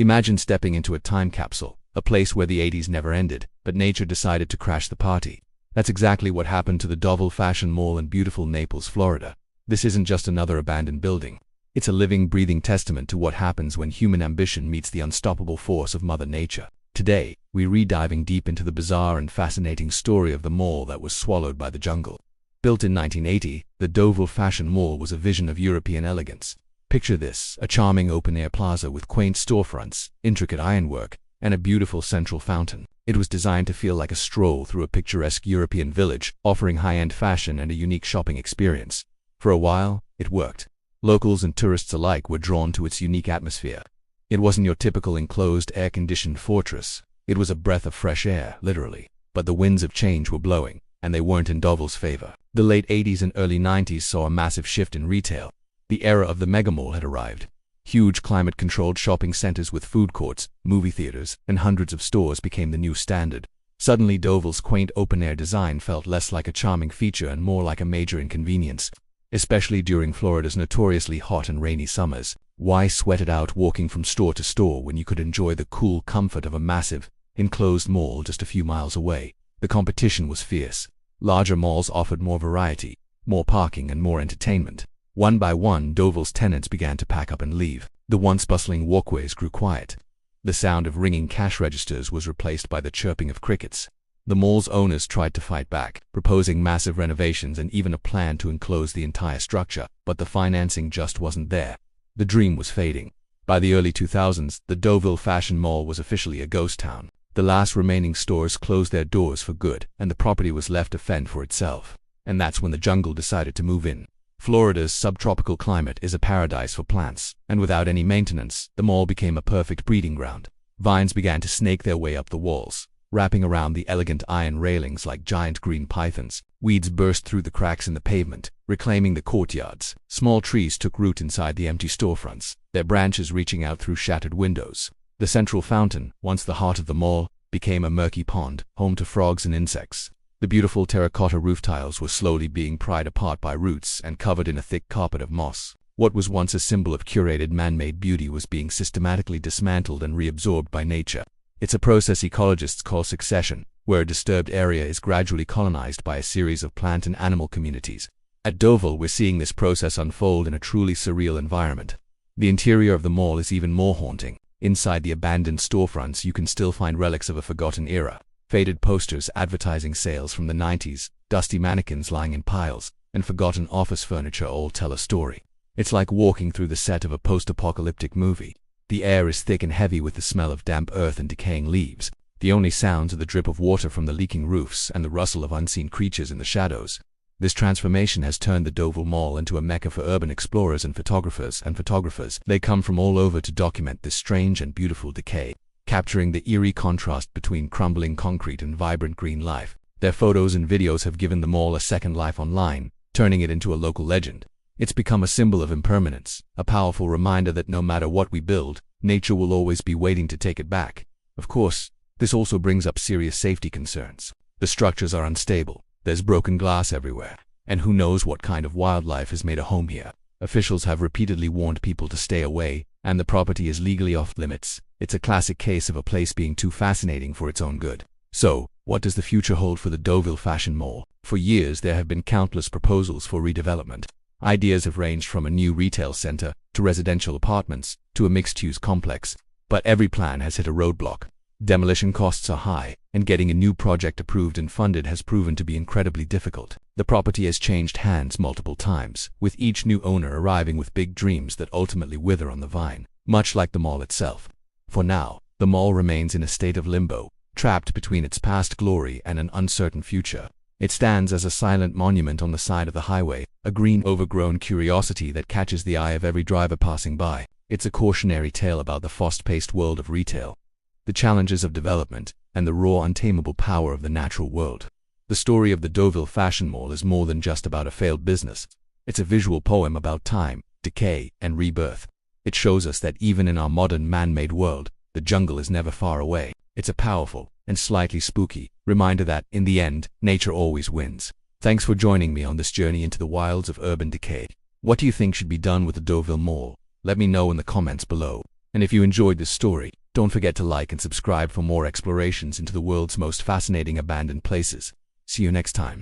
Imagine stepping into a time capsule, a place where the 80s never ended, but nature decided to crash the party. That's exactly what happened to the Deauville Fashion Mall in beautiful Naples, Florida. This isn't just another abandoned building. It's a living, breathing testament to what happens when human ambition meets the unstoppable force of Mother Nature. Today, we're diving deep into the bizarre and fascinating story of the mall that was swallowed by the jungle. Built in 1980, the Deauville Fashion Mall was a vision of European elegance. Picture this, a charming open-air plaza with quaint storefronts, intricate ironwork, and a beautiful central fountain. It was designed to feel like a stroll through a picturesque European village, offering high-end fashion and a unique shopping experience. For a while, it worked. Locals and tourists alike were drawn to its unique atmosphere. It wasn't your typical enclosed, air-conditioned fortress. It was a breath of fresh air, literally. But the winds of change were blowing, and they weren't in Deauville's favor. The late 80s and early 90s saw a massive shift in retail. The era of the megamall had arrived. Huge climate-controlled shopping centers with food courts, movie theaters, and hundreds of stores became the new standard. Suddenly, Deauville's quaint open-air design felt less like a charming feature and more like a major inconvenience. Especially during Florida's notoriously hot and rainy summers. Why sweat it out walking from store to store when you could enjoy the cool comfort of a massive, enclosed mall just a few miles away? The competition was fierce. Larger malls offered more variety, more parking, and more entertainment. One by one, Deauville's tenants began to pack up and leave. The once bustling walkways grew quiet. The sound of ringing cash registers was replaced by the chirping of crickets. The mall's owners tried to fight back, proposing massive renovations and even a plan to enclose the entire structure, but the financing just wasn't there. The dream was fading. By the early 2000s, the Deauville Fashion Mall was officially a ghost town. The last remaining stores closed their doors for good, and the property was left to fend for itself. And that's when the jungle decided to move in. Florida's subtropical climate is a paradise for plants, and without any maintenance, the mall became a perfect breeding ground. Vines began to snake their way up the walls, wrapping around the elegant iron railings like giant green pythons. Weeds burst through the cracks in the pavement, reclaiming the courtyards. Small trees took root inside the empty storefronts, their branches reaching out through shattered windows. The central fountain, once the heart of the mall, became a murky pond, home to frogs and insects. The beautiful terracotta roof tiles were slowly being pried apart by roots and covered in a thick carpet of moss. What was once a symbol of curated man-made beauty was being systematically dismantled and reabsorbed by nature. It's a process ecologists call succession, where a disturbed area is gradually colonized by a series of plant and animal communities. At Deauville, we're seeing this process unfold in a truly surreal environment. The interior of the mall is even more haunting. Inside the abandoned storefronts, you can still find relics of a forgotten era. Faded posters advertising sales from the 90s, dusty mannequins lying in piles, and forgotten office furniture all tell a story. It's like walking through the set of a post-apocalyptic movie. The air is thick and heavy with the smell of damp earth and decaying leaves. The only sounds are the drip of water from the leaking roofs and the rustle of unseen creatures in the shadows. This transformation has turned the Deauville Mall into a mecca for urban explorers and photographers. They come from all over to document this strange and beautiful decay, capturing the eerie contrast between crumbling concrete and vibrant green life. Their photos and videos have given the mall a second life online, turning it into a local legend. It's become a symbol of impermanence, a powerful reminder that no matter what we build, nature will always be waiting to take it back. Of course, this also brings up serious safety concerns. The structures are unstable, there's broken glass everywhere, and who knows what kind of wildlife has made a home here. Officials have repeatedly warned people to stay away, and the property is legally off limits. It's a classic case of a place being too fascinating for its own good. So, what does the future hold for the Deauville Fashion Mall? For years, there have been countless proposals for redevelopment. Ideas have ranged from a new retail center, to residential apartments, to a mixed-use complex. But every plan has hit a roadblock. Demolition costs are high, and getting a new project approved and funded has proven to be incredibly difficult. The property has changed hands multiple times, with each new owner arriving with big dreams that ultimately wither on the vine, much like the mall itself. For now, the mall remains in a state of limbo, trapped between its past glory and an uncertain future. It stands as a silent monument on the side of the highway, a green, overgrown curiosity that catches the eye of every driver passing by. It's a cautionary tale about the fast-paced world of retail, the challenges of development, and the raw, untamable power of the natural world. The story of the Deauville Fashion Mall is more than just about a failed business. It's a visual poem about time, decay, and rebirth. It shows us that even in our modern man-made world, the jungle is never far away. It's a powerful, and slightly spooky, reminder that, in the end, nature always wins. Thanks for joining me on this journey into the wilds of urban decay. What do you think should be done with the Deauville Mall? Let me know in the comments below. And if you enjoyed this story, don't forget to like and subscribe for more explorations into the world's most fascinating abandoned places. See you next time.